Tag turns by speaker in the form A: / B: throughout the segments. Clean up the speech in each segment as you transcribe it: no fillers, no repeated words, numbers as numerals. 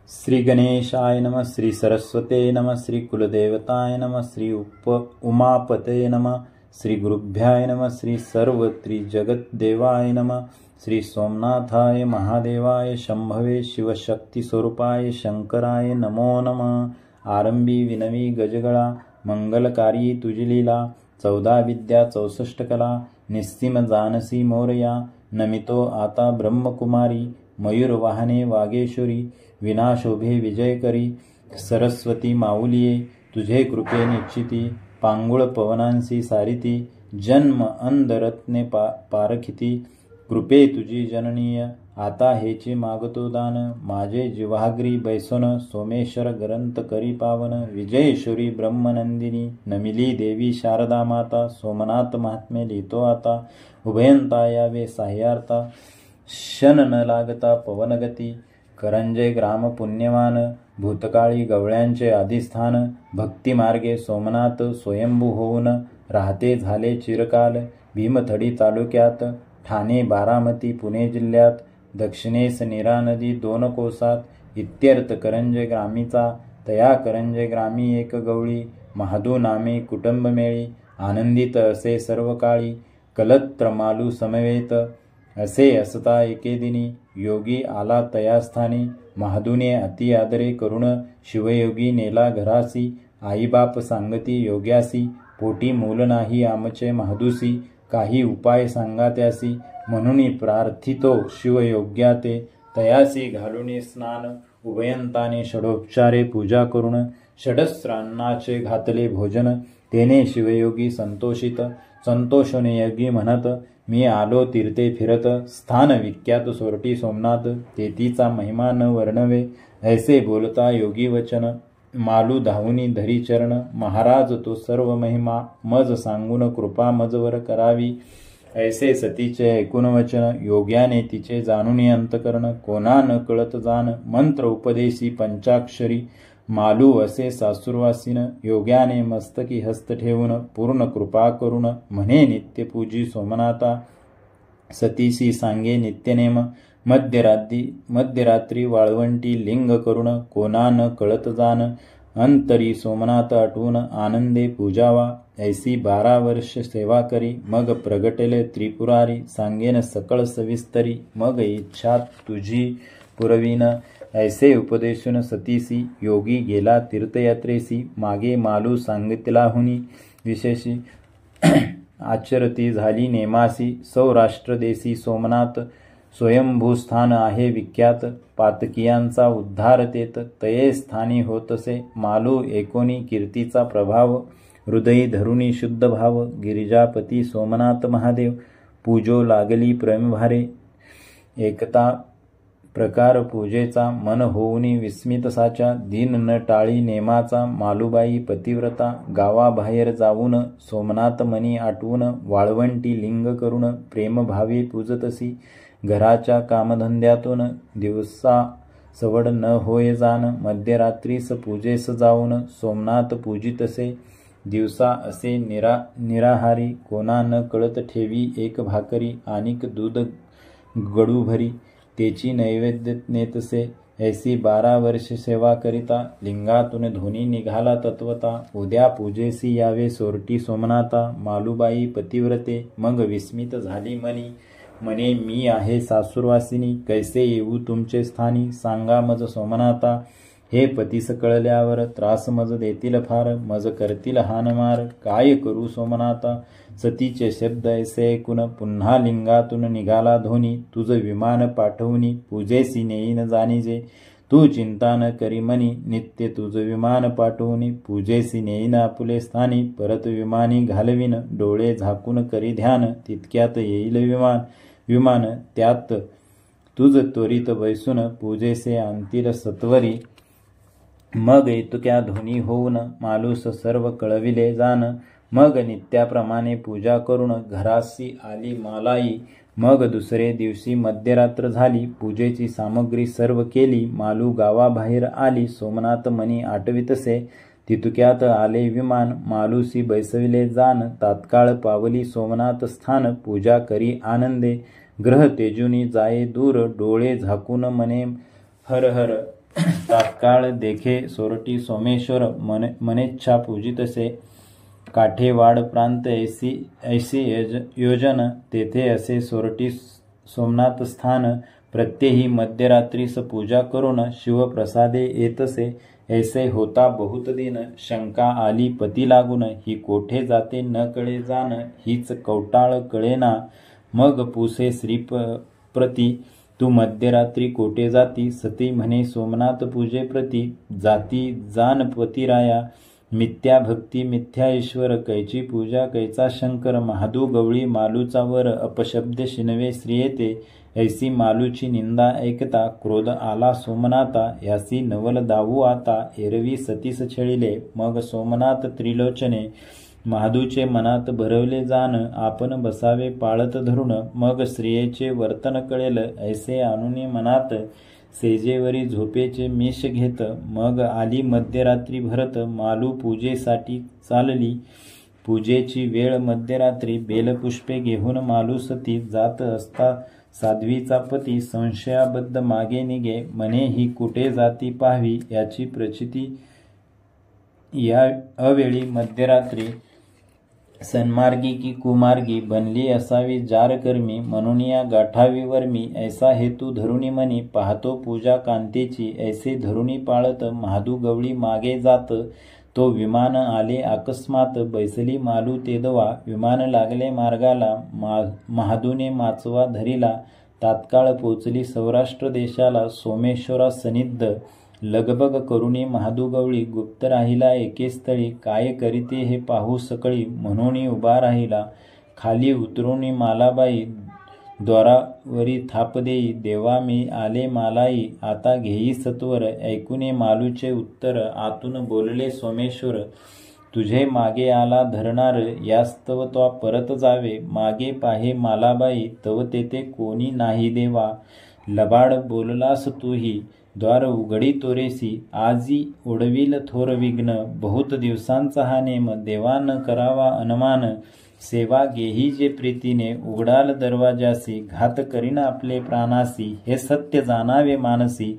A: श्री गणेशाय नमः, श्री सरस्वते नमः, श्री कुलदेवताय नमः, श्री उमापते नमः, श्री गुरुभ्याय नमः, श्री सर्वत्रिजगद्देवाय नमः, श्री सोमनाथाय महादेवाय शंभवे शिवशक्ति स्वरूपाय शंकराय नमो नमः। आरंभी विनवी गजगळा, मंगलकारी तुझी लीला, 14 विद्या 64 कला, निस्सीम जानसी मोरया, नमितो आता ब्रह्मकुमारी, मयूर वाहने वागेश्वरी, विनाशोभे विजय करी, सरस्वती माऊलिये तुझे कृपे निश्चिती, पांगुळ पवनांसी सारिती, जन्म अंधरत्ने पारखिती, कृपे तुझी जननीय, आता हेची मागतो दान, माझे जिव्हाग्री बैसोन, सोमेश्वर ग्रंथ करी पावन, विजयेश्वरी ब्रह्मनंदिनी, नमिली देवी शारदा माता, सोमनाथ महात्मे लिहितो आता, उभयंता यावे साह्यार्था, शन न लागता पवनगती, करंजे ग्राम पुण्यवान, भूतकाळी गवळ्यांचे अधिष्ठान, भक्तिमार्गे सोमनाथ स्वयंभू होऊन राहते झाले चिरकाल, भीमथडी तालुक्यात, ठाणे बारामती पुणे जिल्ह्यात, दक्षिणेस नीरा नदी 2 कोसात, इत्यर्थ करंजे ग्रामीचा, तया करंजे ग्रामी एक गवळी, महादू नामे कुटुंब मेळी, आनंदित असे सर्व काळी, कलत्र मालू समवेत, असे असता एके दिनी, योगी आला तया स्थानी, महादूने अति आदरे करुण, शिवयोगी नेला घरासी, आईबाप सांगती योग्यासी, पोटी मूल नाही आमचे महादूसी, काही उपाय सांगा त्यासी, म्हणून प्रार्थितो शिवयोग्या ते, तयासी घालून स्नान, उभयंताने षडोपचारे पूजा करून, षडस्त्रांनाचे घातले भोजन, तेने शिवयोगी संतोषित, संतोषने योगी म्हणत, मी आलो तीर्थे फिरत, स्थान विख्यात सोरटी सोमनाथ, तेथीचा महिमा न वर्णवे, ऐसे बोलता योगी वचन, मालू धावुनी धरी चरण, महाराज तो सर्व महिमा, मज सांगून कृपा मजवर करावी, ऐसे सतीचे ऐकून वचन, योग्याने तिचे जाणून अंतकरण, कोणा न कळत जाण, मंत्र उपदेशी पंचाक्षरी, मालू असे सासुरवासीन, योग्याने मस्तकी हस्त ठेवून, पूर्ण कृपा करून, म्हणे नित्यपूजी सोमनाथा, सतीसी सांगे नित्यनेम, मध्यरात्री वाळवंटी लिंग करून, कोणा न कळत जाण, अंतरी सोमनाथ आठवून आनंदे पूजावा, ऐसी 12 वर्ष सेवा करी, मग प्रगटेले त्रिपुरारी, सांगेन सकळ सविस्तरी, मग इच्छा तुझी पुरवीन, ऐसे उपदेशून सतीसी, योगी गेला तीर्थयात्रेसी, मागे मालू सांगितलाहुनी विशेषी, आचरती झाली नेमासी, सौराष्ट्र देशी सोमनाथ, स्वयंभूस्थान आहे विख्यात, पातकियांचा उद्धार तेत, तये स्थानी होतसे, मालू एकोणी कीर्तीचा प्रभाव, हृदयी धरुणी शुद्ध भाव, गिरिजापती सोमनाथ महादेव, पूजो लागली प्रेमभारे, एकता प्रकार पूजेचा, मन होऊनी विस्मित साचा, दिन न टाळी नेमाचा, मालूबाई पतिव्रता, गावाबाहेर जाऊन सोमनाथ मनी आठवून, वाळवंटी लिंग करून, प्रेमभावे पूजतसी, घराच्या कामधंद्यातून दिवसा सवड न होय जाण, मध्यरात्रीस पूजेस जाऊन सोमनाथ पूजितसे, दिवसा असे निराहारी, कोणा न कळत ठेवी एक भाकरी, आणिक दूध गडू भरी, तेची नैवेद्य नेतसे, ऐसी 12 वर्ष सेवा करिता, लिंगातून ध्वनी निघाला तत्वता, उद्या पूजेसी यावे सोरटी सोमनाथा, मालूबाई पतिव्रते, मग विस्मित झाली मनी, म्हणे मी आहे सासूरवासिनी, कैसे येऊ तुमचे स्थानी, सांगा मज सोमनाथा, हे पतीस कळल्यावर त्रास मज देतील फार, मज करतील हानमार, काय करू सोमनाथा, सतीचे शब्द ऐसे ऐकून, पुन्हा लिंगातून निघाला ध्वनी, तुझ विमान पाठवूनी पूजेसी नेईन जाणीजे, तू चिंता न करी मनी, नित्य तुझ विमान पाठवूनी पूजेसी नेईन आपुले स्थानी, परत विमानी घालवीन, डोळे झाकून करी ध्यान, तितक्यात येईल विमान, त्यात तुझ त्वरित बैसून, पूजेसे आणतील सत्वरी, मग इतक्या ध्वनी होऊन, मालूस सर्व कळविले जाण, मग नित्याप्रमाणे पूजा करून घरासी आली मालाई, मग दुसरे दिवशी मध्यरात्र झाली, पूजेची सामग्री सर्व केली, मालू गावाबाहेर आली, सोमनाथ मनी आठवितसे, तितक्यात आले विमान, मालूसी बैसविले जाण, तात्काळ पावली सोमनाथ स्थान, पूजा करी आनंदे, ग्रह तेजुनी जाये दूर, डोळे झाकून मने हर हर, तात्काळ देखे सोरठी सोमेश्वर मनेच्छा पूजितसे. काठे वाड प्रांत ऐसी योजन तेथे असे सोरठी सोमनाथ स्थान. प्रत्येही मध्यरात्रीस पूजा करून शिवप्रसादे येतसे. ऐसे होता बहुत दिन. शंका आली पती लागून. ही कोठे जाते न कळे जाण. हीच कवटाळ कळेना. मग पुसे श्रीप्रती तू मध्यरात्री कोठे जाती. सती म्हणे सोमनाथ पूजे प्रती. जाती जान पतिराया. मिथ्या भक्ती मिथ्या ईश्वर. कैची पूजा कैचा शंकर. महादू गवळी मालूचा वर. अपशब्द शिनवे श्रियेते. ऐसी मालूची निंदा ऐकता क्रोध आला सोमनाथा. यासी नवल दावू आता. एरवी सतीस छळिले मग सोमनाथ त्रिलोचने. महादूचे मनात भरवले जाण. आपण बसावे पाळत धरून. मग स्त्रियेचे वर्तन कळेल. ऐसे आणुनी मनात सेजेवरी झोपेचे मिश घेत. मग आली मध्यरात्री भरत. मालू पूजेसाठी चालली. पूजेची वेळ मध्यरात्री. बेलपुष्पे घेऊन मालू सती जात असता साध्वीचा पती संशयाबद्ध मागे निघे. म्हणे ही कुठे जाती पाहावी. याची प्रचिती या अवेळी मध्यरात्री सन्मार्गी की कुमार्गी बनली असावी जारकर्मी. म्हणून या गाठावी वर्मी. ऐसा हेतू धरुणी मनी. पाहतो पूजा कांतेची. ऐसे धरुणी पाळत महादू गवळी मागे जात. तो विमान आले अकस्मात. बैसली मालू तेदवा. विमान लागले मार्गाला. महादूने माचवा धरिला. तात्काळ पोचली सौराष्ट्र देशाला. सोमेश्वरा सनिध लगबग करुणी महादू गवळी. गुप्त राहिला एके स्थळी. काय करीते हे पाहू सकळी. म्हणून उभा राहिला. खाली उतरुनी मालाबाई. द्वारावरी थाप देई. देवा मी आले मालाई. आता घेई सत्वर. ऐकुने मालूचे उत्तर. आतून बोलले सोमेश्वर. तुझे मागे आला धरणार. यास्तव तो परत जावे. मागे पाहे मालाबाई. तव तेथे कोणी नाही देवा. लबाड बोललास तूही. द्वार उघडी तोरेसी. आजी उडविल थोर विघ्न. बहुत दिवसांचा हा नेम. देवान करावा अनुमान. सेवा घेही जे प्रीतीने. उघडाल दरवाजासी. घात करीन आपले प्राणासी. हे सत्य जाणावे मानसी.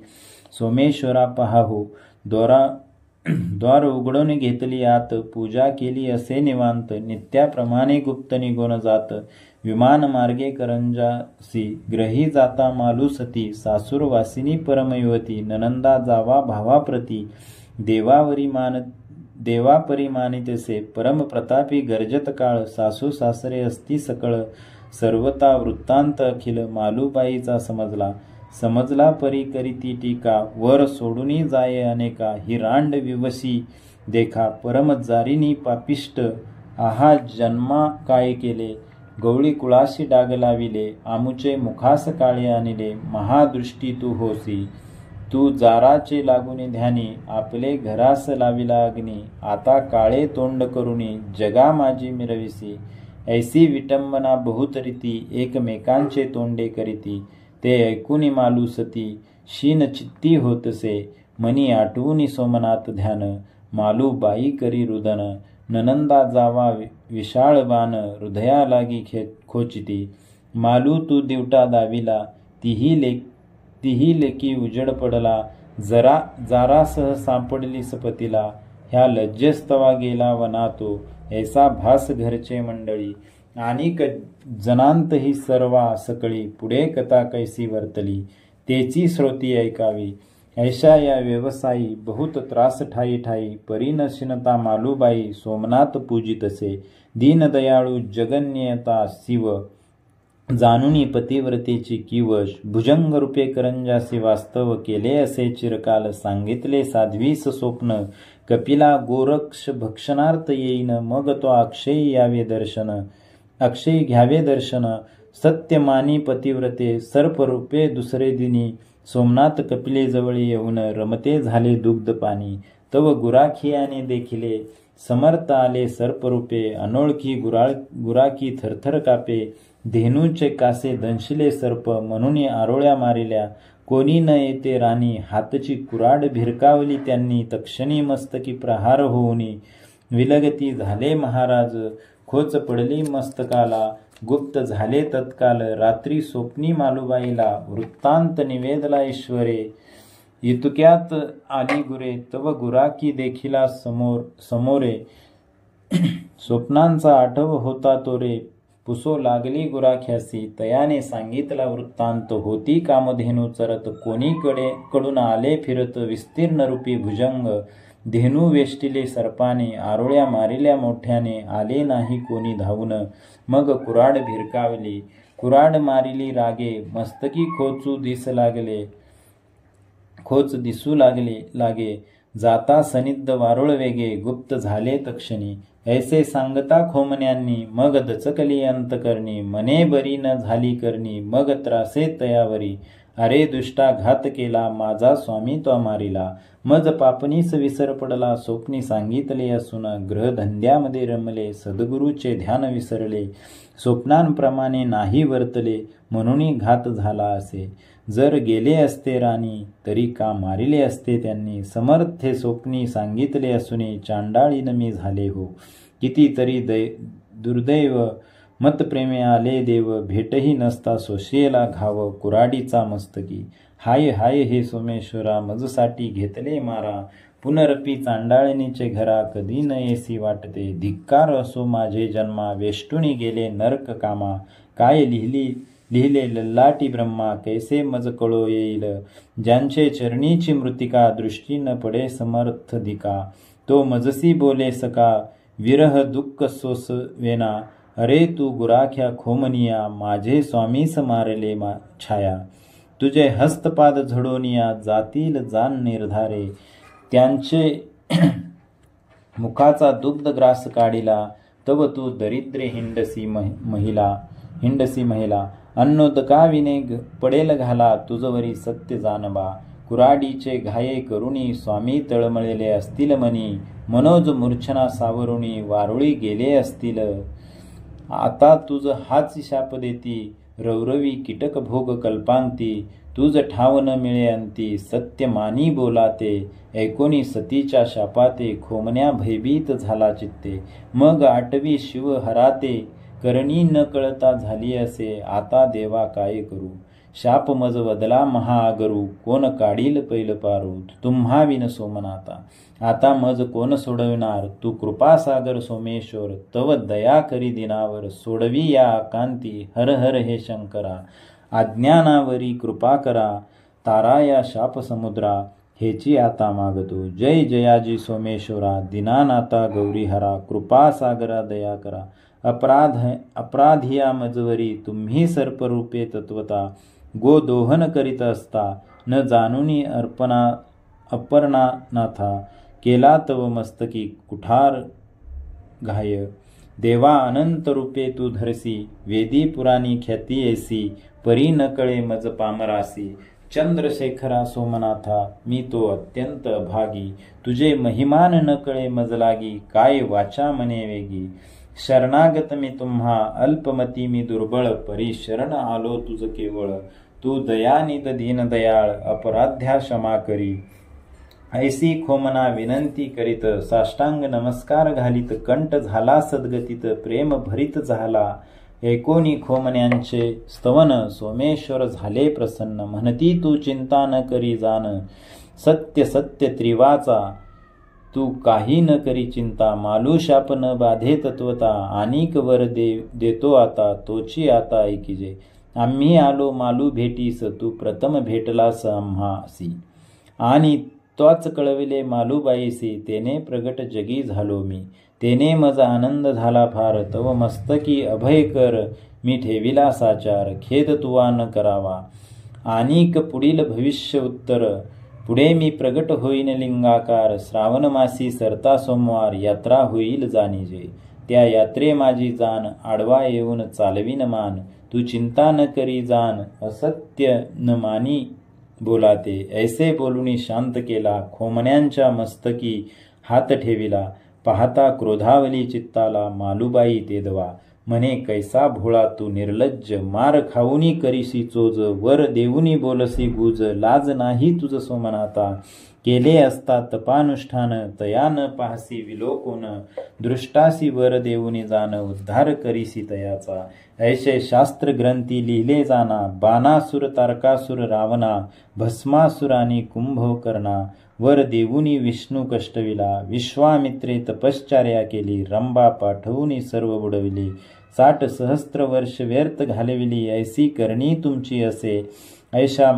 A: सोमेश्वरा पहाहो. द्वार उघडून घेतली आत. पूजा केली असे निवांत. नित्याप्रमाणे गुप्त निघून जात. विमान मार्गे करंजासी. ग्रही जाता मालू सती. सासूर वासिनी परमयुवती. ननंदा जावा भावाप्रती. देवापरी मानितसे. परम प्रतापी गर्जत काळ. सासू सासरे असती सकळ. सर्वता वृत्तांत अखिल. मालूबाईचा समजला परी करीती टीका. वर सोडूनी जाये अनेका. ही रांड विवशी देखा. परम जारिनी पापिष्ट. आहा जन्मा काय केले. गवळी कुळाशी डाग लाविले. आमुचे मुखास काळे आणले. महादृष्टी तू होसी. तू जाराचे लागुनी ध्यानी. आपले घरास लाविला अग्नी. आता काळे तोंड करुनी. जगा माझी मिरविसी. ऐसी विटंबना बहुत रीती. एकमेकांचे तोंडे करीती. ते ऐकुनी मालू सती. शीन चित्ती होतसे. मनी आठवुनी सोमनाथ ध्यान. मालू बाई करी रुदन. ननंदा जावा विशाळ बाण. हृदया लागी खोचिती. मालू तू दिवटा दाविला. तिही लेकी उजड पडला. जारासह सापडली सपतीला. ह्या लज्जस्तवा गेला वनातो. ऐसा भास घरचे मंडळी. अनेक जनांतही सर्वा सकळी. पुढे कथा कैसी वर्तली. तेची श्रोती ऐकावी. ऐशा या व्यवसायी. बहुत त्रास ठाई ठाई. परिनशिनता मालूबाई. सोमनाथ पूजितसे. दीनदयाळू जगन्यता शिव. जानुनी पतिव्रतेची किवश. भुजंग रूपे करंजासी वास्तव. केले असे चिरकाल. सांगितले साध्वीस स्वप्न. कपिला गोरक्ष भक्षणार्थ येईन. मग तो अक्षयी यावे दर्शन. अक्षयी घ्यावे दर्शन. सत्यमानी पतिव्रते. सर्परूपे दुसरे दिनी. सोमनाथ कपिले जवळ येऊन. रमते झाले दुग्ध पाणी. तव गुराखियाने देखिले. समर्थ आले सर्परूपे. अनोळखी गुराखी थरथर कापे. धेनूचे कासे दंशिले सर्प. म्हणून आरोळ्या मारिल्या. कोणी न येते राणी. हातची कुराड भिरकावली त्यांनी. तक्षणी मस्तकी प्रहार होऊनी. विलगती झाले महाराज. खोच पडली मस्तकाला. गुप्त झाले तत्काल. रात्री स्वप्नी मालूबाईला. वृत्तांत निवेदला ईश्वरे. इतक्यात आली गुरे तव गुराकी देखिला समोरे स्वप्नांचा आठव होता तो रे पुसो लागली गुराख्यासी तयाने सांगितला वृत्तांत होती कामधेनू चरत कोणीकडे कडून आले फिरत विस्तीर्ण रूपी भुजंग धेनू वेष्टिले सर्पाने आरोळ्या मारिल्या मोठ्याने आले नाही कोणी धावून मग कुराड भिरकावली कुराड मारिली रागे मस्तकी खोच दिसू लागे जाता सनिद्ध वारुळ वेगे गुप्त झाले तक्षणी ऐसे सांगता खोमन्यांनी मग दचकली अंतकरणी मने बरी न झाली करणी मग त्रासे तयावरी अरे दुष्टा घात केला माझा स्वामी तो मारिला मज पापनीस विसर पडला स्वप्नी सांगितले असून ग्रहधंद्यामध्ये रमले सद्गुरूचे ध्यान विसरले स्वप्नांप्रमाणे नाही वर्तले म्हणून घात झाला असे जर गेले असते राणी तरी का मारिले असते त्यांनी समर्थे स्वप्नी सांगितले असून चांडाळीन मी झाले हो कितीतरी दुर्दैव मतप्रेमे आले देव भेटही नसता सोशियेला घाव कुराडीचा मस्तकी हाय हाय हे सोमेश्वरा मजसाठी घेतले मारा पुनरपी चांडाळणीचे घरा कधी न येसी वाटते धिक्कार असो माझे जन्मा वेष्टुनी गेले नरक कामा काय लिहिले लल्लाटी ब्रह्मा कैसे मज कळो येईल ज्यांचे चरणीची मृतिका दृष्टी न पडे समर्थ दिका तो मजसी बोले सका विरह दुःख सोस वेना अरे तू गुराख्या खोमनिया माझे स्वामीस मारले छाया तुझे हस्तपाद झडोनिया जातील जान निर्धारे त्यांचे मुखाचा दुग्ध ग्रास काढिला तव तू दरिद्रे हिंडसी महिला अन्नोदकाविने पडेल घाला तुझवरी सत्य जानबा कुराडीचे घाये करुणी स्वामी तळमळलेले असतील मनी मनोज मूर्छना सावरुणी वारुळी गेले असतील आता तुझ हाच शाप देती रवरवी कीटक भोग कल्पांती तुझ ठाव न मिळे अंती सत्य मानी बोलाते ऐकोनी सतीच्या शापाते खोमन्या भयभीत झाला चित्ते मग आटवी शिव हराते करणी न कळता झाली असे आता देवा काय करू शाप मज वदला महाआगरू कोण काढील पैल पारू तुम्हा विन सोमनाथा आता मज कोण सोडविणार तू कृपासागर सोमेश्वर तव दया करी दिनावर सोडवी या कांती हर हर हे शंकरा अज्ञानावरी कृपा करा तारा या शाप समुद्रा हेची आता मागतो जय जयाजी सोमेश्वरा दिनानाथा गौरीहरा कृपासागरा दया करा अपराधिया मजवरी तुम्ही सर्परूपे तत्वता गोदोहन करीत असता न जाणुनी अपर्णानाथा केला तव मस्तकी कुठार घाय देवा अनंत रूपे तू धरसी वेदी पुराणी ख्याती येसी परी न कळे मज पामरासी चंद्रशेखरा सोमनाथा मी तो अत्यंत भागी तुझे महिमान न कळे मज लागी काय वाचा मने वेगी शरणागत मी तुम्हा अल्पमती मी दुर्बळ परी शरण आलो तुझ केवळ तू दयानिध दीन दयाळ अपराध्या क्षमा करी ऐसी खोमना विनंती करीत साष्टांग नमस्कार घालीत कंठ झाला सद्गतीत प्रेम भरीत झाला ऐकोनी खोमन्यांचे स्तवन सोमेश्वर झाले प्रसन्न म्हणती तू चिंता न करी जाण सत्य सत्य त्रिवाचा तू काही न करी चिंता मालू शाप न बाधे तत्वता अनेक वर देतो आता तोची आता ऐकिजे आम्ही आलो मालू भेटीस तू प्रथम भेटलास आम्हासी आणि तोच कळविले मालूबाईसी तेने प्रगट जगी झालो मी तेने मजा आनंद झाला फार तव मस्तकी अभय कर मी ठेविला साचार खेद तुवा न करावा आणिक पुढील भविष्य उत्तर पुढे मी प्रगट होईन लिंगाकार श्रावण मासी सरता सोमवार यात्रा होईल जाणीजे त्या यात्रे माझी जाण आडवा येऊन चालवीन मान तू चिंता न करी जाण असत्य न मानी बोलाते ऐसे बोलूनी शांत केला खोमण्यांच्या मस्तकी हात ठेविला पाहता क्रोधावली चित्ताला मालूबाई तेदवा म्हणे कैसा भोळा तू निर्लज्ज मार खाऊनी करीसी चोज वर देऊनी बोलसी गुज लाज नाही तुझ सोमनाथा केले असता तपानुष्ठान तयान पाहसी विलोकोन दृष्टासी वर देऊनी जाण उद्धार करीसी तयाचा ऐसे शास्त्र ग्रंथी लिहिले जाना, बाणासुर तारकासुर रावणा, भस्मासुरानी कुंभकर्णा, वर देऊनी विष्णू कष्टविला, विश्वामित्रे तपश्चर्या केली, रंभा पाठवून सर्व बुडविली, 60 सहस्त्र वर्ष व्यर्थ घालविली, ऐसी करणी तुमची असे, ऐशा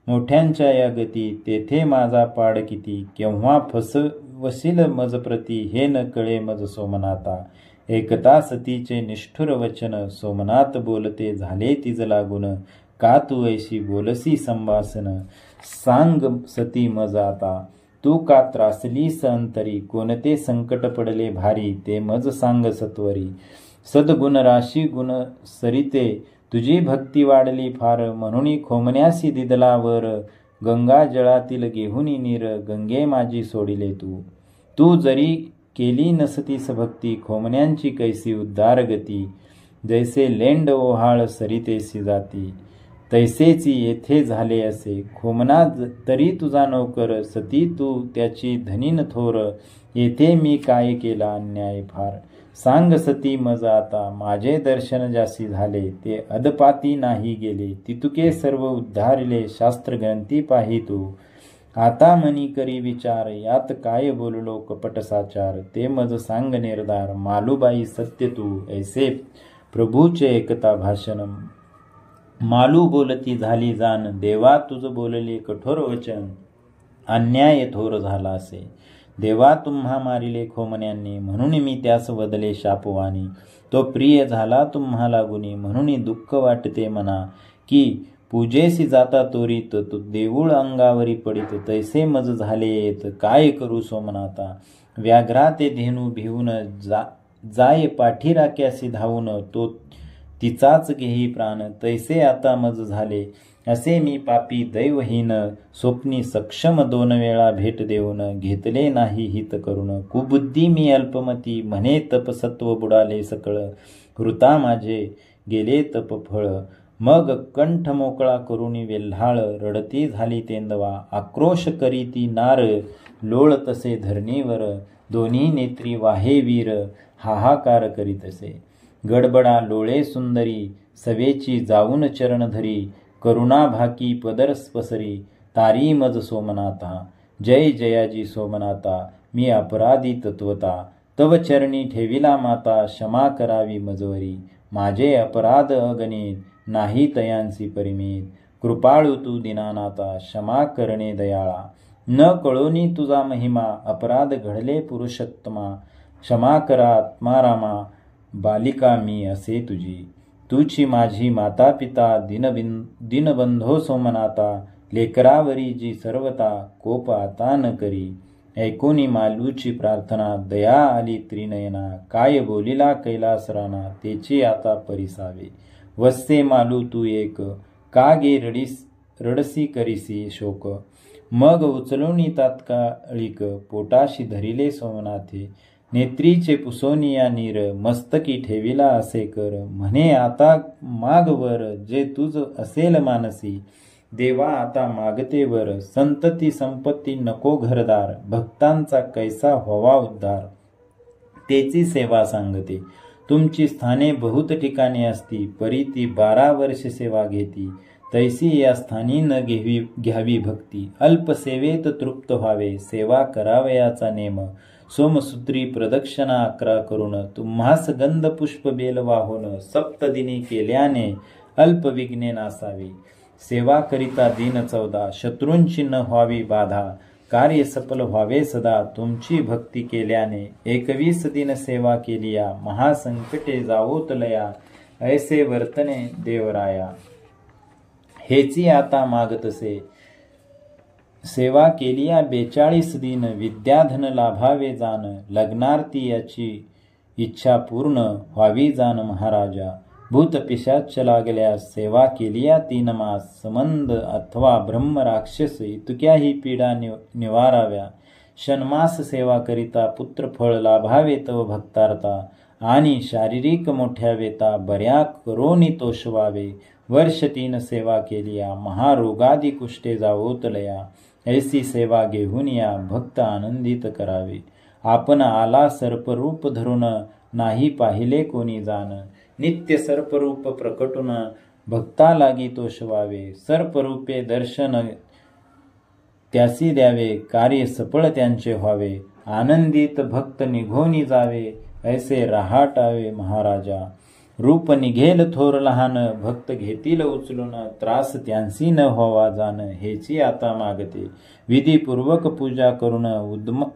A: मोठ्यांच्या या गती, तेथे माझा पाड किती, केव्हा फसवशील मज प्रती, हे न कळे मज सोमनाथा, एकता सतीचे निष्ठुर वचन, सोमनाथ बोलते झाले तिज लागून, का तू ऐशी बोलसी संभासन, सांग सती मज आता, तू का त्रासलीस अंतरी, कोणते संकट पडले भारी, ते मज सांग सत्वरी, सद्गुण राशी गुण सरिते, तुझी भक्ती वाढली फार, म्हणून खोमण्यासी दिदला वर, गंगा जळातील घेहुनी नीर, गंगे माझी सोडिले तू जरी केली नसतीस भक्ती, खोमण्यांची कैसी उद्धार गती, जैसे लेंड ओहाळ सरितेसी जाती, तैसेची येथे झाले असे, खोमना तरी तुझा नोकर, सती तू त्याची धनीन थोर, येथे मी काय केला अन्याय फार, सांग सती मज आता, माझे दर्शन जासी झाले, ते अदपाती नाही गेले, तितुके सर्व उद्धारिले, शास्त्र ग्रंथी पाही तू, आता मनी करी विचार, यात काय बोललो कपट साचार, ते मज सांग निर्धार, मालूबाई सत्य तू, ऐसे प्रभूचे एकता भाषण, मालू बोलती झाली जाण, देवा तुझ बोलले कठोर वचन, अन्याय थोर झाला असे, देवा तुम्हा मारिले खोमण्यांनी, म्हणून मी त्यास वदले शापवानी, तो प्रिय झाला तुम्हा लागुनी, म्हणून दुःख वाटते मना, की पूजेसी जाता तोरीत, तो देऊळ अंगावरी पडित, तैसे मज झाले येत, काय करू सोमनाथा, व्याघ्रा ते धेनू भिवून, जाय पाठीराक्यासी धावून, तो तिचाच घेही प्राण, तैसे आता मज झाले, असे मी पापी दैवहीन, स्वप्नी सक्षम 2 वेळा भेट देऊन, घेतले नाही हित करून, कुबुद्धी मी अल्पमती, म्हणे तप सत्व बुडाले सकळ, हृता माझे गेले तप फळ, मग कंठ मोकळा करुनी वेल्हाळ, रडती झाली तेंदवा, आक्रोश करी ती नार, लोळ तसे धरणीवर, दोन्ही नेत्री वाहे वीर, हाहाकार करीतसे, गडबडा लोळे सुंदरी, सवेची जाऊन चरण धरी, करुणा भाकी पदर पसरी, तारी मज सोमनाथा, जय जयाजी सोमनाथा, मी अपराधी तत्वता, तव चरणी ठेविला माता, क्षमा करावी मजवरी, माझे अपराध अगणित, नाही तयांसी परिमित, कृपाळू तू दीनानाथा, क्षमा करणे दयाळा, न कळोनी तुझा महिमा, अपराध घडले पुरुषोत्तमा, क्षमा करा आत्मारामा, बालिका मी असे तुझी, तुची माझी माता पिता, दिनबंधो सोमनाथा, लेकरावरी जी सर्वता, कोप आता न करी, ऐकोनी मालूची प्रार्थना, दया आली त्रिनयना, काय बोलिला कैलासराना, तेची आता परिसावे, वस्से मालू तू एक, का गे रडसी करीसी शोक, मग उचलूनी तात्कालिक, पोटाशी धरिले सोमनाथे, नेत्रीचे पुसोनिया नीर, मस्तकी ठेविला असे कर, म्हणे आता मागवर, जे तुझ असेल मानसी, देवा आता मागते वर, संतती संपत्ती नको घरदार, भक्तांचा कैसा व्हावा उद्धार, तेची सेवा सांगते, तुमची स्थाने बहुत ठिकाणी असती, परी ती 12 वर्ष सेवा घेती, तैसी या स्थानी न घ्यावी भक्ती, अल्प सेवेत तृप्त व्हावे, सेवा करावयाचा नेम, सोमसूत्री प्रदक्षिणा 11 करून, तुम्हास गंध पुष्प बेल वाहून, सप्तदिनी केल्याने अल्प विघ्ने नासावी, सेवा करिता दिन 14, शत्रूंची न व्हावी बाधा, कार्य सफल व्हावे सदा, तुमची भक्ती केल्याने, 21 दिन सेवा केलिया, महासंकटे जावोत लया, ऐसे वर्तने देवराया, हेची आता मागतसे, सेवा केलिया 42 दिन, विद्याधन लाभावे जाण, लग्नार्थी याची इच्छा पूर्ण व्हावी जाण महाराजा, भूत पिशाच लागल्यास सेवा केलिया 3 मास, संबंध अथवा ब्रह्म राक्षस इतक्याही पीडा निवाराव्या, षण्मास सेवा करिता पुत्र फळ लाभावे तव भक्तार्था, आणि शारीरिक मोठ्या वेता बऱ्या करोनी तोषवावे, वर्ष 3 सेवा केलिया, महारोगादी कुष्ठे जावोतलया, ऐसी सेवा घेऊन या भक्त आनंदित करावे, आपण आला सर्परूप धरून, नाही पाहिले कोणी जाण, नित्य सर्परूप प्रकटून भक्ता लागी तोषवावे. सर्परूपे दर्शन त्यासी द्यावे, कार्य सफळ त्यांचे व्हावे. आनंदित भक्त निघोनी जावे, ऐसे राहाटावे महाराजा. रूप निघेल थोर लहान, भक्त घेतील उचलून. त्रास त्यांसी न व्हावा जाण, हेची आता मागते. विधीपूर्वक पूजा करून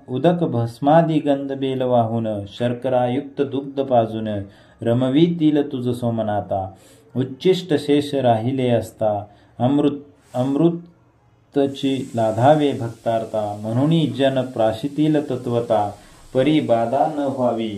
A: उदक भस्मादी गंध बेल वाहून. शर्करायुक्त दुग्ध पाजून रमवीतील तुझ सोमनाथा. उच्चिष्ट शेष राहिले असता, अमृतची लाधावे भक्तार्था. म्हणून जन प्राशितील तत्वता, परी बाधा न व्हावी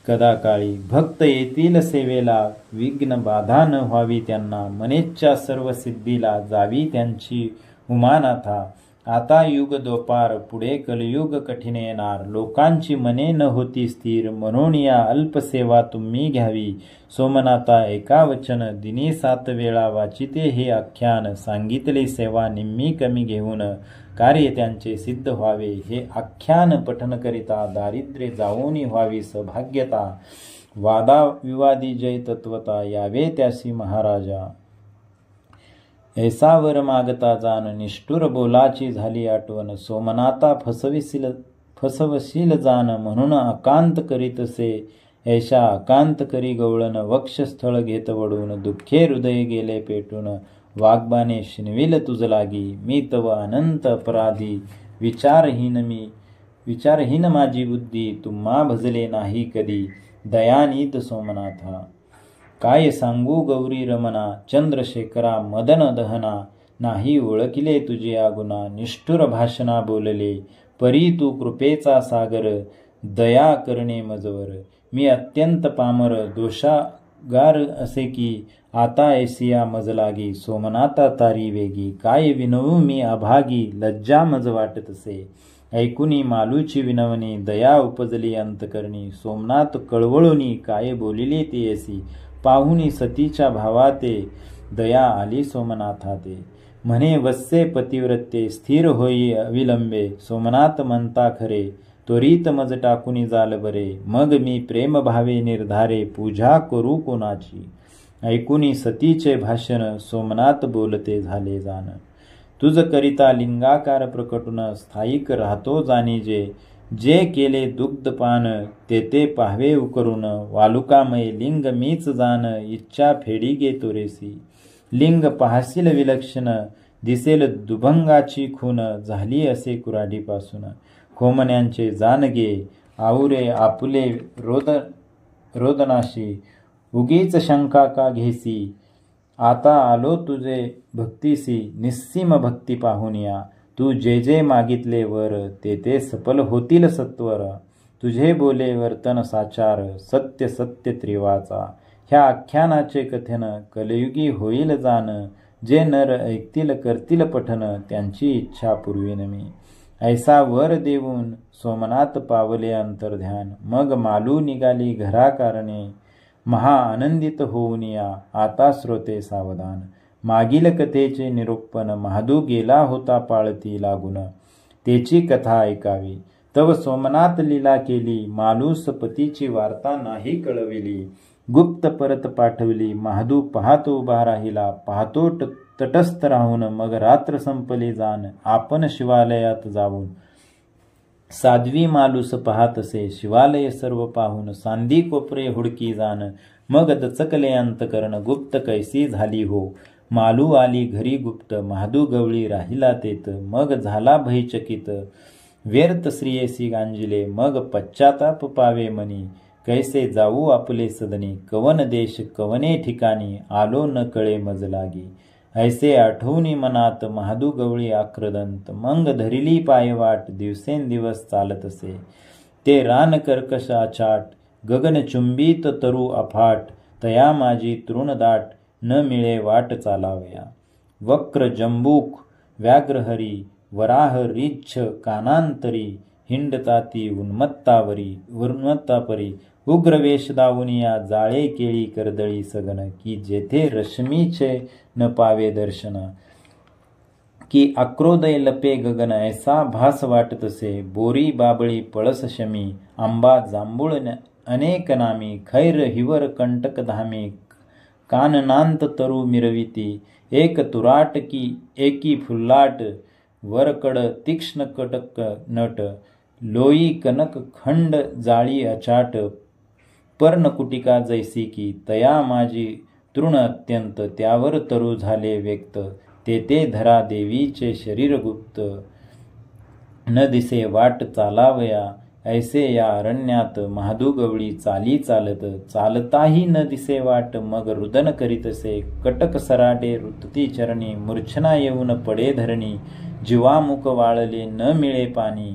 A: कदा काळी. भक्त येतील सेवेला, विघ्न बाधा न व्हावी त्यांना. मनेच्या सर्व सिद्धीला, जावी त्यांची उमानाथा. आता युग दोपार, पुढे कलयुग कठीण येणार. लोकांची मने न होती स्थिर, म्हणून या अल्पसेवा तुम्ही घ्यावी. सोमनाथा एका वचन, दिनी 7 वेळा वाचिते हे आख्यान. सांगितले सेवा निम्मी कमी घेऊन, कार्य त्यांचे सिद्ध व्हावे. हे आख्यान पठन करिता, दारिद्र्य जाऊनी व्हावी सौभाग्यता. वादाविवादी जय तत्वता, यावे त्यासी महाराजा. ऐसा वर मागता जाण, निष्ठुर बोलाची झाली आठवण. सोमनाथा फसवशील जाण, म्हणून अकांत करीतसे. ऐशा अकांत करी गवळण, वक्षस्थळ घेत वडून. दुःखे हृदय गेले पेटून, वाग्बाने शिनविल तुझ लागी. मी तव अनंत अपराधी, विचारहीन माझी बुद्धी. तुम्हा भजले नाही कधी, दयानिध सोमनाथा. काय सांगू गौरी रमना, चंद्रशेखरा मदन दहना. नाही ओळखिले तुझे आगुना, निष्ठुर भाषणा बोलले. परी तू कृपेचा सागर, दया करणे मजवर. मी अत्यंत पामर, दोषागार असे की. आता ऐसिया मज लागी, सोमनाथा तारी वेगी. काय विनवू मी अभागी, लज्जा मज वाटत असे. ऐकुनी मालूची विनवणी, दया उपजली अंतकरणी. सोमनाथ कळवळुनी, काय बोलिले ते ऐसी. पाहुनी सतीच्या भावाते, दया आली सोमनाथा ते. म्हणे वत्से पतिव्रते, स्थिर होई अविलंबे. सोमनाथ म्हणता खरे, त्वरित मज टाकुनी जाल बरे. मग मी प्रेम भावे निर्धारे, पूजा करू कोणाची. ऐकुनी सतीचे भाषण, सोमनाथ बोलते झाले जाण. तुझ करिता लिंगाकार प्रकटून, स्थायिक राहतो जाणीजे. जे केले दुग्धपान, ते पाहवे उकरून. वालुकामय लिंग मीच जाण, इच्छा फेडी गे तोरेसी. लिंग पाहसील विलक्षण, दिसेल दुभंगाची खून. झाली असे कुऱ्हाडीपासून, खोमण्यांचे जाण गे. आऊरे आपुले रोदनाशी, उगीच शंका का घेसी. आता आलो तुझे भक्तीसी, निस्सीम भक्ती पाहुनिया. तू जे जे मागितले वर, ते सफल होतील सत्वर. तुझे बोले वर्तन साचार, सत्य सत्य त्रिवाचा. ह्या आख्यानाचे कथन, कलयुगी होईल जाण. जे नर ऐकतील करतील पठन, त्यांची इच्छा पुरवीन मी. ऐसा वर देऊन सोमनाथ पावले अंतर्ध्यान. मग मालू निघाली घराकारणे, महा आनंदित होऊन या. आता श्रोते सावधान, मागील कथेचे निरूपण. महादू गेला होता पाळती लागून, तेची कथा ऐकावी. तव सोमनाथ लीला केली, मालूस पतीची वार्ता नाही कळविली. गुप्त परत पाठवली, महादू पाहतो उभा राहिला. पाहतो तटस्थ राहून, मग रात्र संपली जाण. आपण शिवालयात जाऊन, साध्वी मालूस पाहत असे. शिवालय सर्व पाहून, सांदी कोपरे हुडकी जाण. मग दचकले अंतकरण, गुप्त कैसी झाली हो. मालू आली घरी गुप्त, महादू गवळी राहिला तेत. मग झाला भयचकित, व्यर्थ श्रियेसी गांजिले. मग पश्चाताप पावे मनी, कैसे जाऊ आपले सदनी. कवन देश कवने ठिकाणी, आलो न कळे मज लागी. ऐसे आठवणी मनात, महादू गवळी आक्रदंत. मग धरिली पायवाट, दिवसेंदिवस चालत असे. ते रान कर्कश आचाट, गगन चुंबित तरु अफाट. तया माझी तृणदाट, न मिळे वाट चालावया. वक्र जंबूक व्याघ्रहरी, वराह रिच्छ कानांतरी. हिंडताती उन्मत्तापरी. उग्रवेश दावुनिया, जाळे केळी कर्दळी सगन. की जेथे रश्मीचे न पावे दर्शन, की अक्रोदय लपे गगन. ऐसा भास वाटतसे, बोरी बाबळी पळस शमी. आंबा जांभूळ अनेक नामी खैर हिवर कंटक धामी काननांत तरु मिरविती एक तुराट की एकी फुल्लाट वरकड तीक्ष्ण कटक नट लोई कनक खंड जाळी अचाट पर्णकुटिका जैसी की तया माझी तृण अत्यंत त्यावर तरु झाले व्यक्त तेथे धरा देवीचे शरीर गुप्त न दिसे वाट चालावया ऐसे या अरण्यात महादू गवळी चाली चालत चालताही न दिसे वाट मग रुदन करीतसे कटक सराटे ऋतती चरणी मूर्छना येऊन पडे धरणी जीवामुख वाळले न मिळे पाणी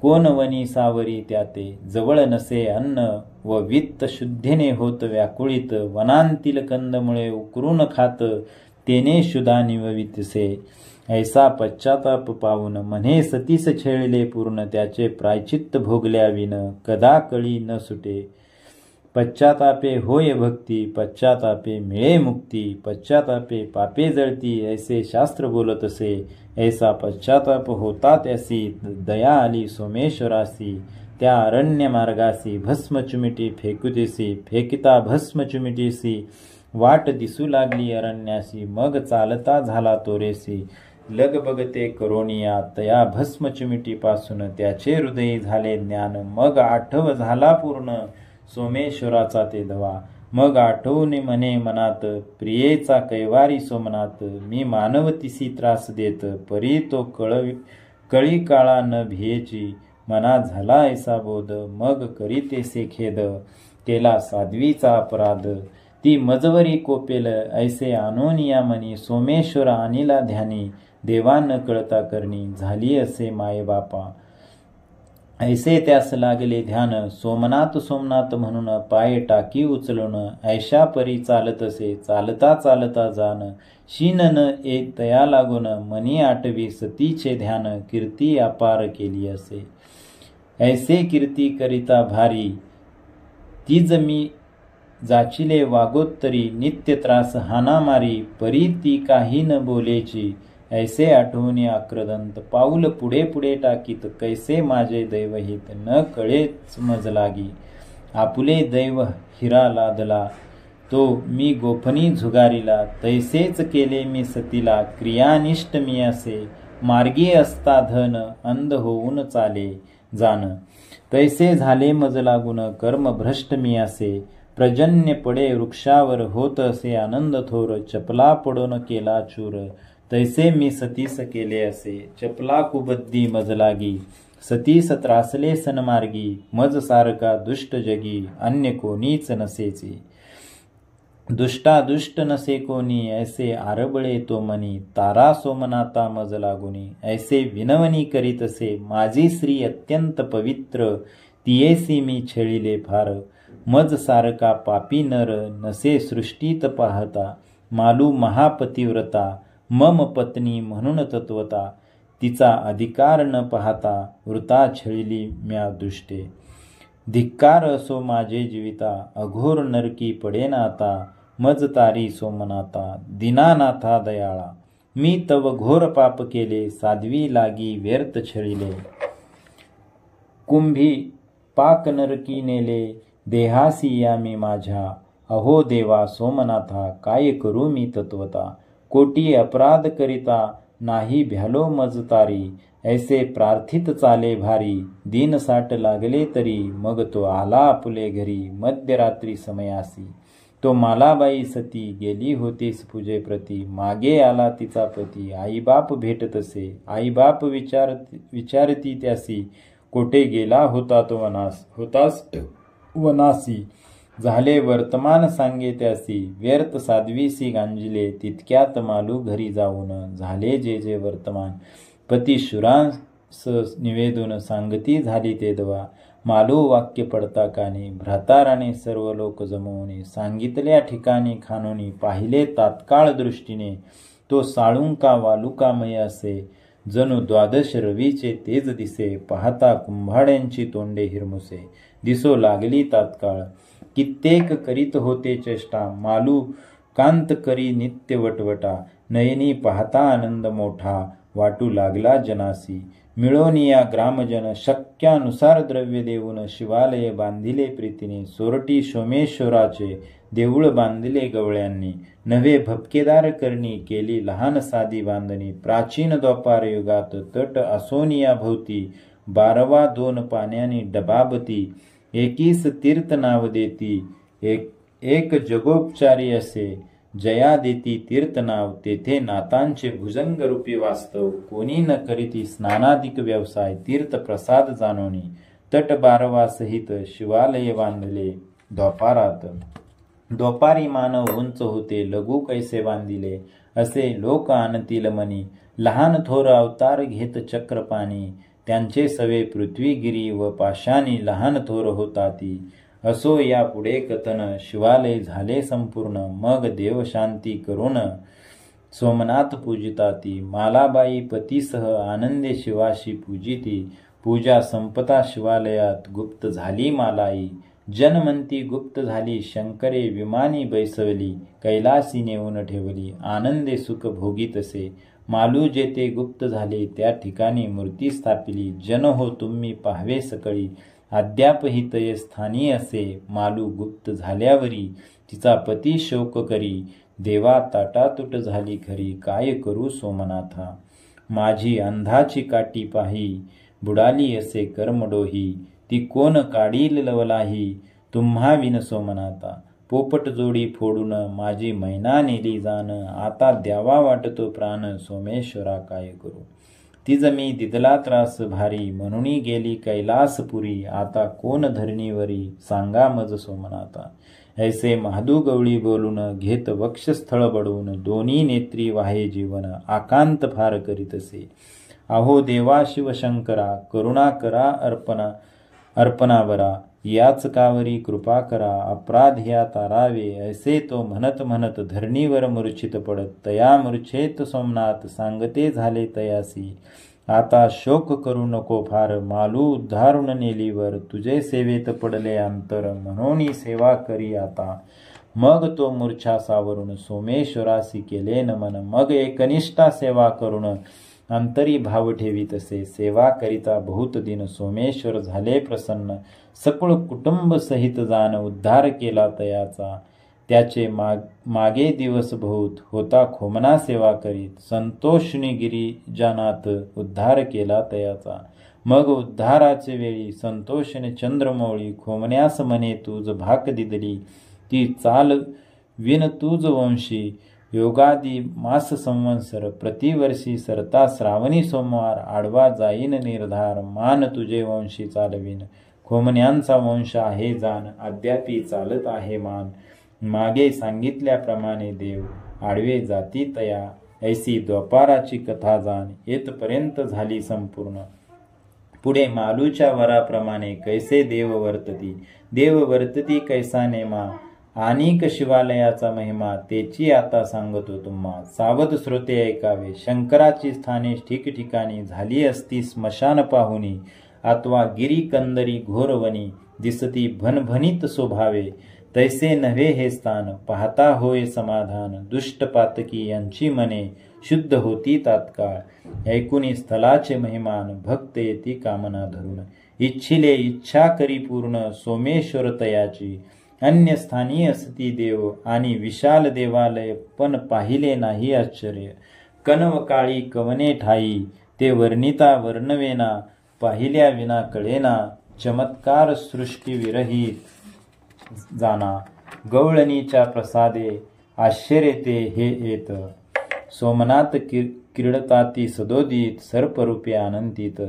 A: कोण वनी सावरी त्याते जवळ नसे अन्न व वित्त शुद्धीने होत व्याकुळीत वनांतील कंदमुळे उकरून खात तेने शुदा निववितसे ऐसा पश्चाताप पावून म्हणे सतीस छेळले पूर्ण त्याचे प्रायचित्त भोगल्याविन कदा कळी न सुटे पश्चातापे होय भक्ती पश्चातापे मिळे मुक्ती पश्चातापे पापे जळती ऐसे शास्त्र बोलत असे ऐसा पश्चाताप होता त्यासी दया आली सोमेश्वरासी त्या अरण्य मार्गासी भस्म चुमिटी फेकुतेसी फेकिता भस्म चुमिटीसी वाट दिसू लागली अरण्यासी मग चालता झाला तोरेसी लगबगते करोनिया तया भस्म चिमिटीपासून त्याचे हृदय झाले ज्ञान मग आठव झाला पूर्ण सोमेश्वराचा ते धवा मग आठवून म्हणे मनात प्रियेचा कैवारी सोमनाथ मी मानवतीसी त्रास देत परी तो कळी काळा न भियेची मना झाला ऐसा बोध मग करीतेसे खेद केला साध्वीचा अपराध ती मजवरी कोपेल ऐसे आणोनिया मनी सोमेश्वर आणिला ध्यानी देवा न कळता करणी झाली असे माये बापा ऐसे त्यास लागले ध्यान सोमनाथ सोमनाथ म्हणून पाय टाकी उचलून ऐशा परी चालत असे चालता चालता जाण शीन न ए तया लागून मनी आटवी सतीचे ध्यान कीर्ती अपार केली असे ऐसे कीर्ती करिता भारी तीज मी जाचिले वागोत्तरी नित्य त्रास हानामारी परी ती काही न बोलेची ऐसे आठवणी आक्रदंत पाऊल पुढे पुढे टाकीत कैसे माझे दैवहित न कळेच मज लागी आपुले दैव हिरा लादला तो मी गोफनी झुगारीला तैसेच केले मी सतीला क्रियानिष्ठ मी असे मार्गी असता धन अंध होऊन चाले जाण तैसे झाले मज लागून कर्म भ्रष्ट मी असे प्रजन्य पडे वृक्षावर होत असे आनंद थोर चपला पडून केला चूर तैसे मी सतीस केले असे चपला कुबद्दी मज लागी सतीस त्रासले सनमार्गी मज सारका दुष्ट जगी अन्य कोणीच नसेची दुष्टा दुष्ट नसे कोणी ऐसे आरबळे तो मनी तारा सोमनाता मज लागुनी ऐसे विनवनी करीत असे माझी स्त्री अत्यंत पवित्र तियेसी मी छेळिले फार मज सारका पापी नर नसे सृष्टीत पाहता मालू महापतिव्रता मम पत्नी म्हणून तत्वता तिचा अधिकार न पाहता वृता छळिली म्या दुष्टे धिक्कार असो माझे जीविता अघोर नरकी पडेना आता मज तारी सोमनाथा दीनानाथा दयाळा मी तव घोर पाप केले साध्वी लागी व्यर्थ छळिले कुंभी पाक नरकी नेले देहासी या मी माझ्या अहो देवा सोमनाथा काय करू मी तत्वता कोटी अपराध करिता नाही भ्यालो मज तारी ऐसे प्रार्थित चाले भारी दिन साठ लागले तरी मग तो आला आपुले घरी मध्यरात्री समयासी तो मालाबाई सती गेली होतीस पूजेप्रती मागे आला तिचा पती आईबाप भेटत असे आईबाप विचारती त्यासी कोठे गेला होता तो वनासी झाले वर्तमान सांगे त्यासी व्यर्थ साध्वीसी गांजिले तितक्यात मालू घरी जाऊन झाले जे जे वर्तमान पती शुरांस निवेदून सांगती झाली ते दवा मालू वाक्य पडता कानी भ्राताराने सर्व लोक जमवणे सांगितल्या ठिकाणी खानोनी पाहिले तात्काळ दृष्टीने तो साळुंका वालुकामय असे जणू द्वादश रवीचे तेज दिसे पाहता कुंभाड्यांची तोंडे हिरमुसे दिसो लागली तात्काळ कित्येक करीत होते चेष्टा मालू कांत करी नित्य वटवटा नयनी पाहता आनंद मोठा वाटू लागला जनासी. मिळोनिया ग्रामजन शक्यानुसार द्रव्य देऊन शिवालय बांधिले प्रीतीने. सोरटी सोमेश्वराचे देऊळ बांधले गवळ्यांनी. नवे भपकेदार करणी केली लहान साधी बांधणी. प्राचीन द्वापार युगात तट असोनिया भोवती. 12 2 पाण्यानी डबाबती. 21 तीर्थ नाव देती. एक जगोपचारी असे जया देती तीर्थ नाव. तेथे नातांचे भुजंगरूपी वास्तव. कोणी न करीती स्नानाधिक व्यवसाय. तीर्थ प्रसाद जाणोनी. तट 12 सहित शिवालय बांधले द्वापारात. द्वापारी मानव उंच होते लघु कैसे बांधिले. असे लोक आणतील मनी. लहान थोर अवतार घेत चक्रपाणी. त्यांचे सवे पृथ्वीगिरी व पाशानी. लहान थोर होता ती. असो या पुढे कथन. शिवालय झाले संपूर्ण. मग देव शांती करून सोमनाथ पूजिताती. मालाबाई पतीसह आनंदे शिवाशी पूजिती. पूजा संपता शिवालयात गुप्त झाली मालाई. जनमंती गुप्त झाली शंकरे. विमानी बैसवली कैलासी नेऊन ठेवली. आनंदे सुख भोगीतसे. मालू जेथे गुप्त झाले त्या ठिकाणी मूर्ती स्थापिली. जन हो तुम्ही पाहावे सकळी. अद्याप ही तये स्थानी असे. मालू गुप्त झाल्यावरी तिचा पती शोक करी. देवा ताटातूट झाली खरी. काय करू सोमनाथा. माझी अंधाची काठी पाही. बुडाली असे कर्मडोही. ती कोण काढील लवलाही. तुम्हा विन सोमनाथा. पोपट जोडी फोडून माझी मैना नेली जाण. आता द्यावा वाटतो प्राण. सोमेश्वरा काय करू. तिज मी दिदला त्रास भारी. म्हणून गेली कैलासपुरी. आता कोण धरणीवरी. सांगा मज सोमनाथा. ऐसे महादू गवळी बोलून घेत वक्षस्थळ बडवून. दोन्ही नेत्री वाहे जीवन. आकांत फार करीतसे. अहो देवा शिवशंकरा. करुणा करा अर्पणावरा. याच कावरी कृपा करा. अपराध ह्या तारावे. ऐसे तो म्हणत म्हणत धरणीवर मूर्छित पडत. तया मूर्छेत सोमनाथ सांगते झाले तयासी. आता शोक करू नको फार. मालू उद्धारून नेलीवर. तुझे सेवेत पडले अंतर. म्हणून सेवा करी आता. मग तो मूर्छा सावरून सोमेश्वरासी केले नमन. मग एकनिष्ठा सेवा करून अंतरी भाव ठेवी तसे. सेवा करिता बहुत दिन सोमेश्वर झाले प्रसन्न. सकळ कुटुंब सहित जाण उद्धार केला तयाचा. त्याचे मागे दिवस बहुत होता खोमना सेवा करीत. संतोषिनी गिरिजानाथ उद्धार केला तयाचा. मग उद्धाराचे वेळी संतोषिनी चंद्रमौळी. खोमण्यास म्हणे तुझ भाक दिदली. ती चाल विन तुझ वंशी. योगादी मास संवत्सर प्रतिवर्षी सरता. श्रावणी सोमवार आडवा जाईन निर्धार. मान तुझे वंशी चालवीन. खोमण्यांचा वंश आहे जाण. अद्यापी चालत आहे मान. मागे सांगितल्याप्रमाणे देव आडवे जाती तया. ऐसी द्वापाराची कथा जाण. येथपर्यंत झाली संपूर्ण. पुढे मालूच्या वराप्रमाणे कैसे देव वर्तती. देव वर्तती कैसा नेमा. अनेक शिवालयाचा महिमा तेची आता सांगतो तुम्हा. सावध श्रोते ऐकावे. शंकराची स्थाने ठिकठिकाणी झाली असती स्मशान पाहुनी. अथवा गिरी कंदरी घोरवनी दिसती भनभनीत शोभावे. तैसे नव्हे हे स्थान पाहता होय समाधान. दुष्ट पातकी यांची मने शुद्ध होती तात्काळ. ऐकुनी स्थलाचे महिमान भक्त येती कामना धरून. इच्छिले इच्छा करी पूर्ण सोमेश्वर तयाची. अन्य स्थानी असती देव आणि विशाल देवालय पण पाहिले नाही आश्चर्य. कनव काळी कवने ठाई ते वर्णिता वर्णवेना. पाहिल्या विना कळेना चमत्कार सृष्टी विरहित जाना. गवळणीच्या प्रसादे आश्चर्य ते हे येत. सोमनाथ क्रीडताती सदोदित सर्परूपे आनंदित.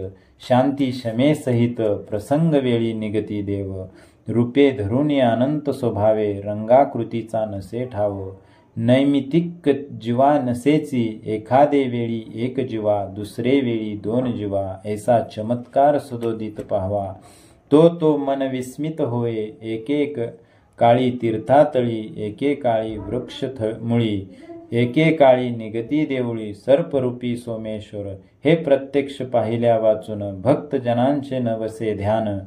A: शांती शमे सहित प्रसंग वेळी निगती देव. रूपे धरून अनंत स्वभावे. रंगाकृतीचा नसे ठाव. नैमितिक जीवा नसेची. एखादे वेळी एक जीवा दुसरे वेळी 2 जीवा. ऐसा चमत्कार सदोदित पाहावा. तो मन विस्मित होय. एकेक काळी तीर्थातळी. एकेकाळी वृक्ष मुळी. एकेकाळी निगती देवळी. सर्परूपी सोमेश्वर हे प्रत्यक्ष पाहिल्या वाचून भक्तजनांचे नवसे ध्यान.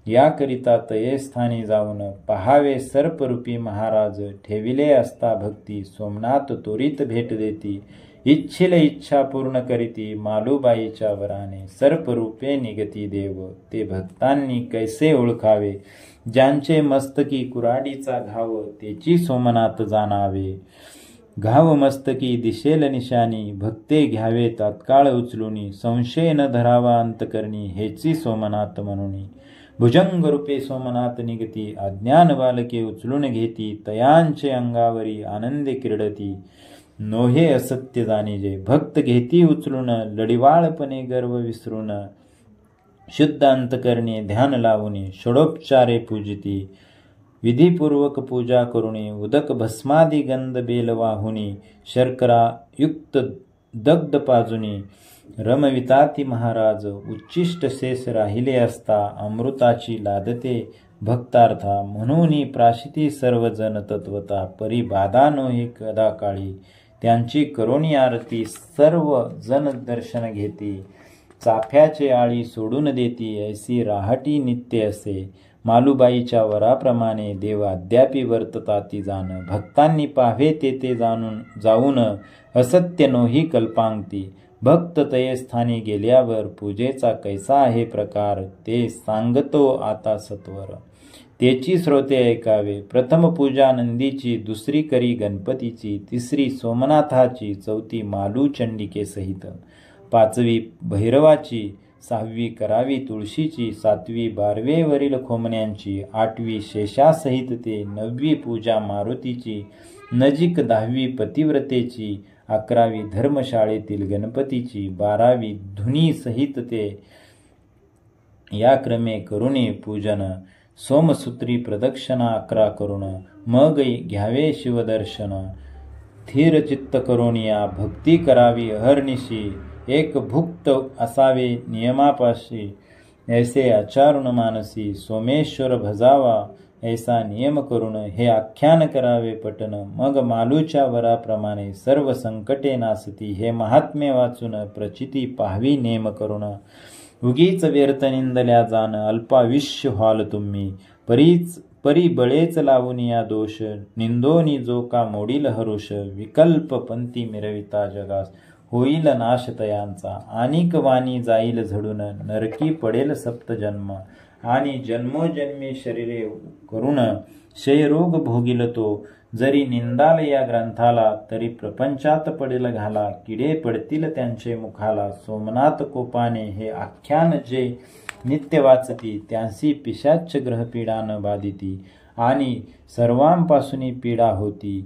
A: याकरिता तये स्थानी जाऊन पहावे सर्परूपी महाराज. ठेविले असता भक्ती सोमनाथ त्वरित भेट देती. इच्छिल इच्छा पूर्ण करीती मालूबाईच्या वराने सर्परूपे निगती देव ते भक्तांनी कैसे ओळखावे ज्यांचे मस्तकी कुराडीचा घाव तेची सोमनाथ जाणावे घाव मस्तकी दिशेल निशानी भक्ते घ्यावे तात्काळ उचलुनी संशय न धरावा अंतकरणी हेची सोमनाथ म्हणूनी भुजंग रूपे सोमनाथ निगती अज्ञान बालके उचलून घेती तयांचे अंगावरी आनंदे क्रीडती नोहे असत्य जाणीजे भक्त घेती उचलून लढिवाळपणे गर्व विसरून शुद्ध अंतकरणी ध्यान लावुनी षडोपचारे पूजिती विधिपूर्वक पूजा करुणी उदक भस्मादी गंध बेल वाहुनी शर्करा युक्त दग्ध पाजुनी रमविताती महाराज उच्चिष्ट शेष राहिले असता अमृताची लादते भक्तार्था म्हणून प्राशिती सर्वजन तत्वता परी बाधा नोहे कदा काळी त्यांची करोनी आरती सर्व जन दर्शन घेती चाफ्याचे आळी सोडून देती ऐसी राहटी नित्य असे मालूबाईच्या वराप्रमाणे देव अद्यापी वर्तताती जाण भक्तांनी पाहावे ते जाऊन असत्य नोही कल्पांगती भक्त तये स्थानी गेल्यावर पूजेचा कैसा आहे प्रकार ते सांगतो आता सत्वर तेची श्रोते ऐकावे प्रथम पूजा नंदीची दुसरी करी गणपतीची तिसरी सोमनाथाची चौथी मालू चंडिके सहित पाचवी भैरवाची सहावी करावी तुळशीची सातवी बारवेवरील खोमण्यांची आठवी शेषासहित ते नववी पूजा मारुतीची नजीक 10वी पतिव्रतेची 11वी धर्मशाळेतील गणपतीची 12वी धुनी सहित ते या क्रमे करुणे पूजन सोमसूत्री प्रदक्षिणा 11 करुण मग घ्यावे शिवदर्शन स्थिर चित्त करुणिया भक्ती करावी अहर्निशी एक भुक्त असावे नियमापाशी ऐसे आचारुण मानसी सोमेश्वर भजावा ऐसा नियम करून हे आख्यान करावे पटन मग मालूच्या वराप्रमाणे सर्व संकटे नासती हे महात्म्य वाचून प्रचिती पाहावी नेम करून उगीच व्यर्थ निंदल्या जाण अल्पाविष्य व्हाल तुम्ही परी बळेच लावून या दोष निंदोनी जो का मोडील हरुष विकल्प पंथी मिरविता जगास होईल नाश तयांचा अनिक वाणी जाईल झडून नरकी पडेल सप्तजन्म आणि जन्मोजन्मी शरीरे करुण क्षयरोग भोगिल तो जरी निंदाल या ग्रंथाला तरी प्रपंचात पडेल घाला किडे पडतील त्यांचे मुखाला सोमनाथ कोपाने हे आख्यान जे नित्य वाचती त्यांसी पिशाच ग्रहपीडा न बाधिती आणि सर्वांपासून पीडा होती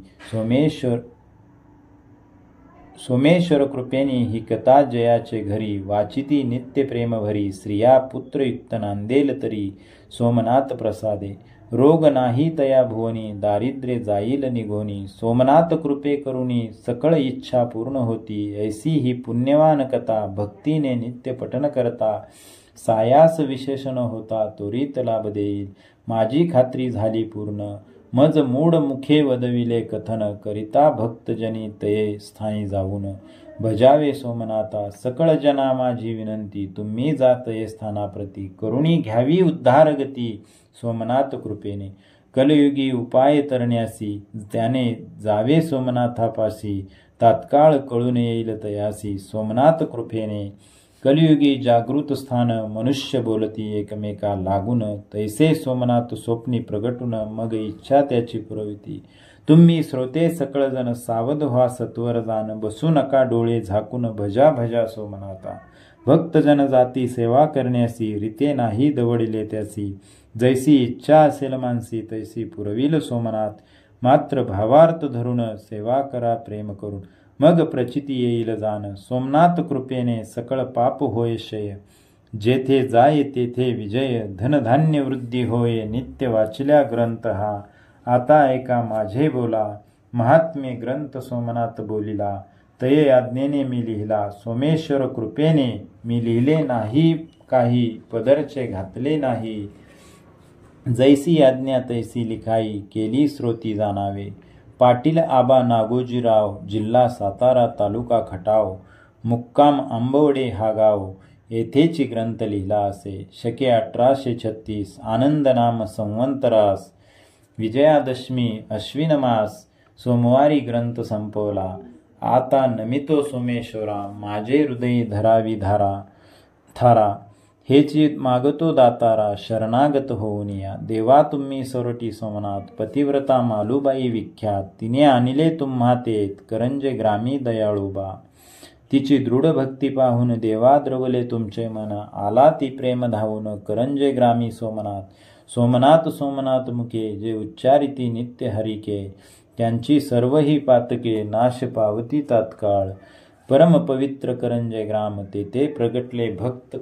A: सोमेश्वर कृपेने ही कथा जयाचे घरी वाचिती नित्य प्रेम भरी स्त्रिया पुत्रयुक्त नांदेल तरी सोमनाथ प्रसादे रोग नाही तया भुवनी दारिद्र्य जाईल निघोनी सोमनाथ कृपे करुणी सकळ इच्छा पूर्ण होती ऐसी ही पुण्यवान कथा भक्तीने नित्य पठन करता सायास विशेषण होता त्वरित लाभ देईल माझी खात्री झाली पूर्ण मज मूड मुखे वदविले कथन करिता भक्तजनी तये स्थानी जाऊन भजावे सोमनाथा सकळ जना माझी विनंती तुम्ही जातये स्थानाप्रती करुणी घ्यावी उद्धार गती सोमनाथ कृपेने कलयुगी उपाय तरण्यासी त्याने जावे सोमनाथापाशी तात्काळ कळून येईल तयासी सोमनाथ कृपेने कलियुगी जागृत स्थान मनुष्य बोलती एकमेका लागून तैसे सोमनाथ स्वप्नी प्रगटून मग इच्छा त्याची पुरविती तुम्ही श्रोते सकळ जन सावध व्हा सत्वर जाण बसू नका डोळे झाकून भजा भजा सोमनाथा भक्तजन जाती सेवा करण्यासी रीते नाही दवडिले त्यासी जैसी इच्छा असेल मानसी तैसी पुरविल सोमनाथ मात्र भावार्थ धरून सेवा करा प्रेम करून मग प्रचिती येईल जाण सोमनाथ कृपेने सकळ पाप होय क्षय जेथे जाय तेथे विजय धनधान्य वृद्धी होय नित्य वाचल्या ग्रंथ हा आता ऐका माझे बोला महात्म्य ग्रंथ सोमनाथ बोलिला तये आज्ञेने मी लिहिला सोमेश्वर कृपेने मी लिहिले नाही काही पदरचे घातले नाही जैसी आज्ञा तैसी लिखाई केली श्रोती जाणावे पाटील आबा नागोजीराव जिल्हा सातारा तालुका खटाव मुक्काम आंबवडे हा गाव येथेची ग्रंथ लिहिला असे शके 1836 आनंद नाम संवंतरास विजयादशमी अश्विन मास सोमवारी ग्रंथ संपवला आता नमितो सोमेश्वरा, माझे हृदय धरावी थारा, हेची मागतो दातारा, शरणागत होऊन या. देवा तुम्ही सोरटी सोमनाथ, पतिव्रता मालूबाई विख्यात, तिने आणले तुम्हा तेत, करंजे ग्रामी दयाळूबा. तिची दृढ भक्ती पाहून देवा द्रवले तुमचे मन, आला ती प्रेम धावून, करंजे ग्रामी सोमनाथ. सोमनाथ सोमनाथ मुखे, जे उच्चारिती नित्य हरिके, त्यांची सर्व ही पातके, नाश पावती तात्काळ. परम पवित्र करंजे ग्राम, तेथे प्रगटले भक्त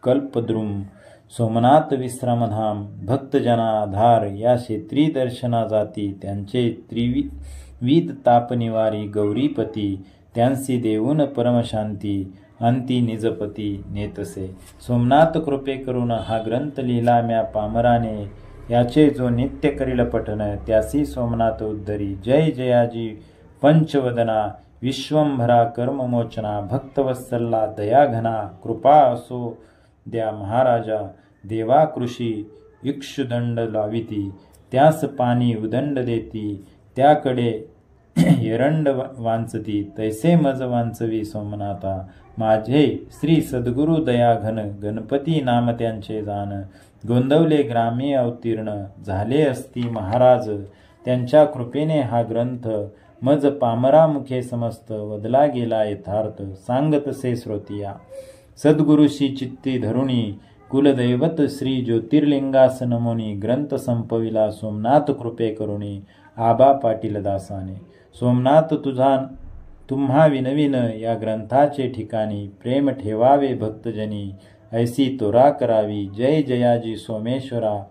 A: कल्पद्रुम. सोमनाथ विश्रामधाम, भक्तजना आधार, या क्षेत्री दर्शना जाती, त्यांचे त्रिविध तापनिवारी गौरीपती, त्यांसी देऊन परमशांती, अंती निजपती नेतसे. सोमनाथ कृपे करून हा ग्रंथ लिहिला म्या पामराने, याचे जो नित्य करील पठन, त्यासी सोमनाथ उद्धरी. जय जयाजी पंचवदना, विश्वंभरा कर्ममोचना, भक्तवत्सला दयाघना, कृपा असो द्या महाराजा. देवा कृषी इक्षुदंड लाविती, त्यास पाणी उदंड देती, त्याकडे एरंड वांचती, तैसे मज वांचवी सोमनाथा. माझे श्री सद्गुरु दयाघन, गणपती नाम त्यांचे जाण, गोंदवले ग्रामी अवतीर्ण, झाले असती महाराज. त्यांच्या कृपेने हा ग्रंथ मज पामरामुखे समस्त, वदला गेला यथार्थ, सांगत से श्रोतिया. सद्गुरुशी चित्ती धरुणी, कुलदैवत श्री ज्योतिर्लिंगास नमोनी, ग्रंथ संपविला सोमनाथ कृपे करुणी, आबा पाटील दासाने. सोमनाथ तुम्हा विनविन, या ग्रंथाचे ठिकाणी, प्रेम ठेवावे भक्तजनी, ऐसी तोरा करावी. जय जयाजी सोमेश्वरा,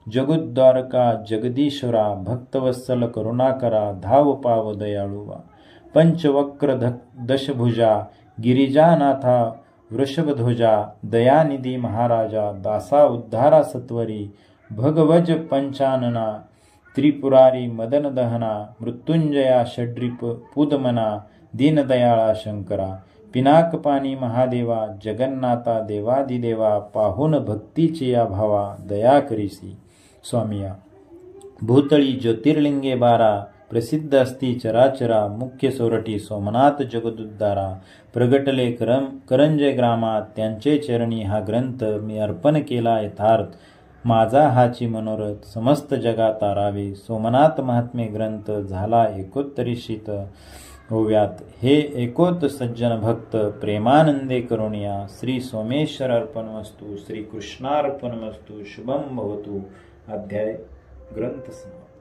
A: जगुद्वारका जगदीश्वरा, भक्तवत्सल करुणाकरा, धाव पाव दयाळुवा. पंचवक्र दशभुजा, गिरिजानाथा वृषभध्वजा, दयानिधी महाराजा, दासा उद्धारा सत्वरी, भगवज पंचानना, त्रिपुरारी मदन दहना, मृत्युंजया षड्रिप पुदमना, दीनदयाळा शंकरा. पिनाकपाणी महादेवा, जगन्नाथा देवादिदेवा, पाहुन भक्तीची या भावा, दया करीसी. स्वामिया. भूतळी ज्योतिर्लिंगे 12, प्रसिद्ध असती चराचरा, मुख्य सोरठी सोमनाथ जगदुद्धारा. प्रगटले करंजे ग्रामात, त्यांचे चरणी हा ग्रंथ मी अर्पण केला यथार्थ. माझा हाची मनोरथ समस्त जगात तारावे. सोमनाथ महात्मे ग्रंथ झाला एकोत्तरीशीत ओव्यात. हे एकोत सज्जन भक्त प्रेमानंदे करुणिया. श्री सोमेश्वर अर्पणमस्तु. श्री कृष्णार्पणमस्तु. शुभम भवतु. अध्याय ग्रंथ समाप्त.